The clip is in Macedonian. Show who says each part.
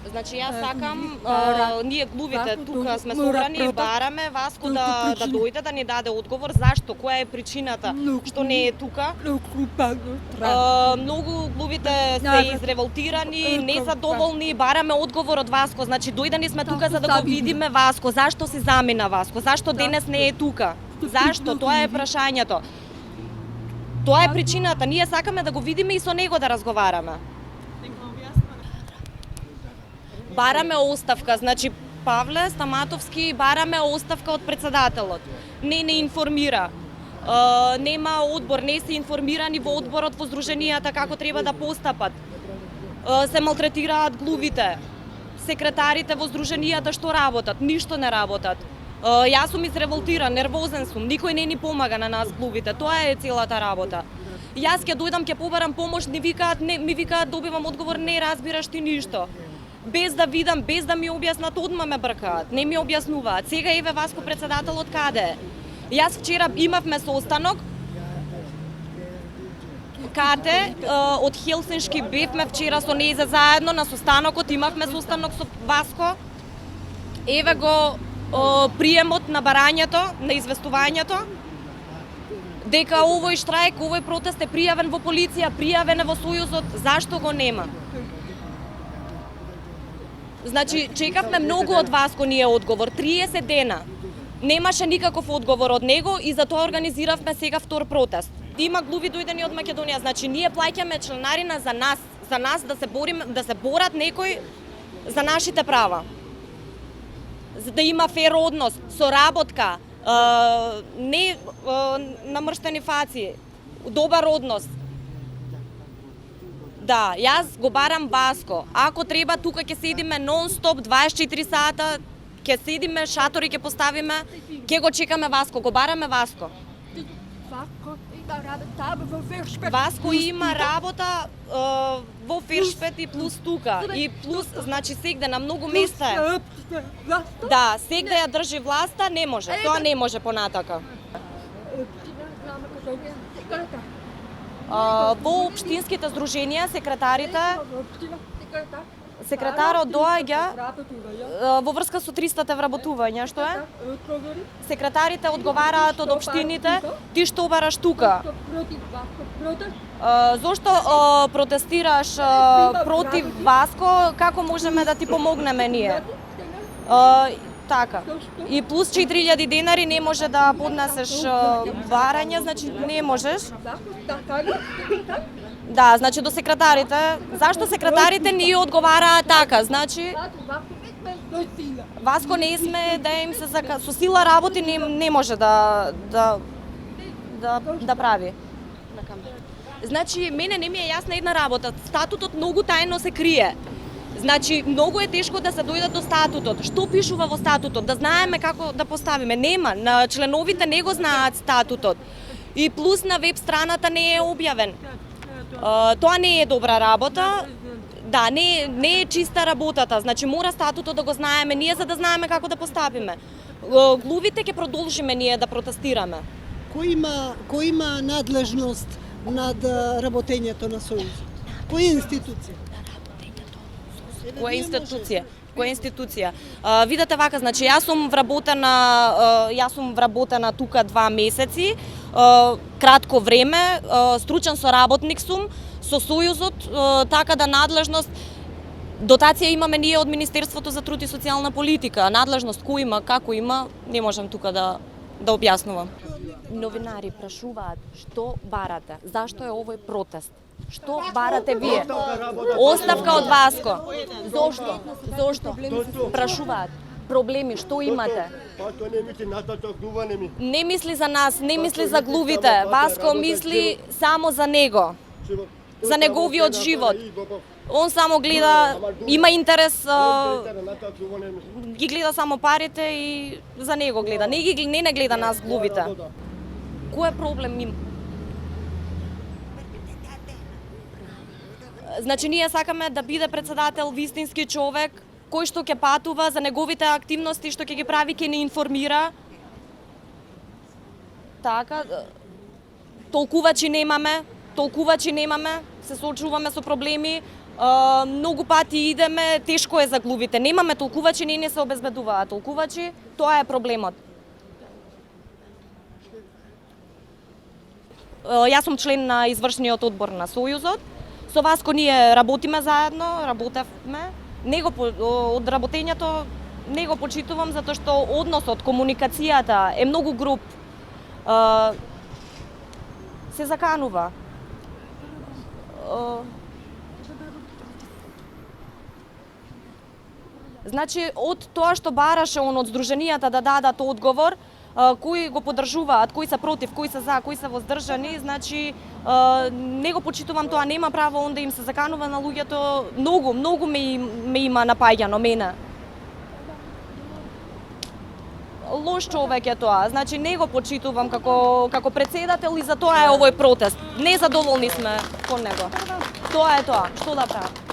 Speaker 1: Значи јас сакам ние клубите тука сме собрани, бараме Васко да дојде да ни даде одговор зашто, која е причината што не е тука. Многу клубите се изреволтирани, незадоволни, бараме одговор од Васко. Значи дојдени сме тука за да го видиме Васко, зашто се замина Васко, зашто денес не е тука. Зашто? Тоа е прашањето. Тоа е причината. Ние сакаме да го видиме и со него да разговараме. Бараме оставка, значи Павле Стаматовски бараме оставка од председателот. Не информира. Нема одбор, не се информирани во одборот во здруженијата како треба да постапат. Се малтретираат глувите. Секретарите во здруженијата што работат, ништо не работат. Јас сум изреволтиран, нервозен сум, никој не ни помага на нас глувите. Тоа е целата работа. Јас ќе дојдам, ќе побарам помош, ми викаат добивам одговор, не разбираш ти ништо. Без да видам, без да ми објаснат, одма ме бркаат, не ми објаснуваат. Сега еве Васко председателот каде е? Јас вчера имавме состанок, каде од Хелсиншки бевме вчера со нејзе заедно на состанокот, имавме состанок со Васко. Еве го приемот на барањето, на известувањето, дека овој штрајк, овој протест е пријавен во полиција, пријавен е во Сојузот, зашто го нема? Значи, чекавме многу од Васко ние одговор, 30 дена. Немаше никаков одговор од него и затоа организиравме сега втор протест. Има глуви дојдени од Македонија, значи ние плаќаме членарина за нас да се бориме, да се борат некои за нашите права. За да има фер однос, соработка, не намрштени фаци, добар однос. Да, јас го барам Васко. Ако треба, тука ќе седиме нон-стоп 24 сата, ќе седиме, шатори ќе поставиме, ќе го чекаме Васко, го бараме Васко. Васко има работа во Фершпет и плюс тука. И плюс, значи сегде на многу места е. Да, сегде ја држи власта, не може. Тоа не може понатака. Во општинските здруженија секретарот доаѓа во врска со 300 вработувања, што е? Секретарите одговараат од општините, ти што бараш тука? Зошто протестираш против Васко, како можеме да ти помогнеме ние? Така. И плюс 4000 денари не може да поднесеш барање, значи не можеш. Да, значи до секретарите. Зашто секретарите ни одговараат така? Значи Васко не сме да им се со сила работи не може да прави. Значи мене не ми е јасна една работа. Статутот многу тајно се крие. Значи, многу е тешко да се дојде до статутот. Што пишува во статутот? Да знаеме како да поставиме. Нема, на членовите не го знаат статутот. И плюс на веб страната не е објавен. Тоа не е добра работа. Да, не е чиста работата. Значи, мора статутот да го знаеме ние за да знаеме како да поставиме. Глувите ќе продолжиме ние да протестираме.
Speaker 2: Кој има надлежност над работењето на Сојузот? Која институција?
Speaker 1: Која институција? Видете вака, значи јас сум вработена тука 2 месеци, кратко време, стручен соработник сум со Сојузот, така да надлежност дотација имаме ние од Министерството за труд и социјална политика. Надлежност кој има, како има, не можам тука да објаснувам. Новинари прашуваат што барате, зашто е овој протест? Што барате вие? Оставка од Васко. Зошто? Прашуваат. Проблеми, што имате? Не мисли за нас, не мисли за глувите. Васко мисли само за него. За неговиот живот. Он само гледа, има интерес, ги гледа само парите и за него гледа. Не гледа нас глувите. Кој е проблем им? Значи, ние сакаме да биде председател вистински човек, кој што ќе патува за неговите активности, што ќе ги прави, ќе не информира. Така, толкувачи немаме, толкувачи немаме, се соочуваме со проблеми, многу пати идеме, тешко е за клубите. Немаме толкувачи, не се обезбедуваат толкувачи, тоа е проблемот. Јас сум член на извршниот одбор на Сојузот. Со Васко ние работиме заедно, работевме. Од работењето не го почитувам затоа што односот, комуникацијата е многу груб. Се заканува. Значи, од тоа што бараше он од здруженијата да дадат одговор, кои го поддржуваат, кои се против, кои се за, кои се воздржани, значи не го почитувам тоа, нема право он да им се заканува на луѓето, многу ме има напаѓано мене. Лош човек е тоа, значи не го почитувам како председател и за тоа е овој протест. Незадоволни сме кон него. Тоа е тоа, што да правам.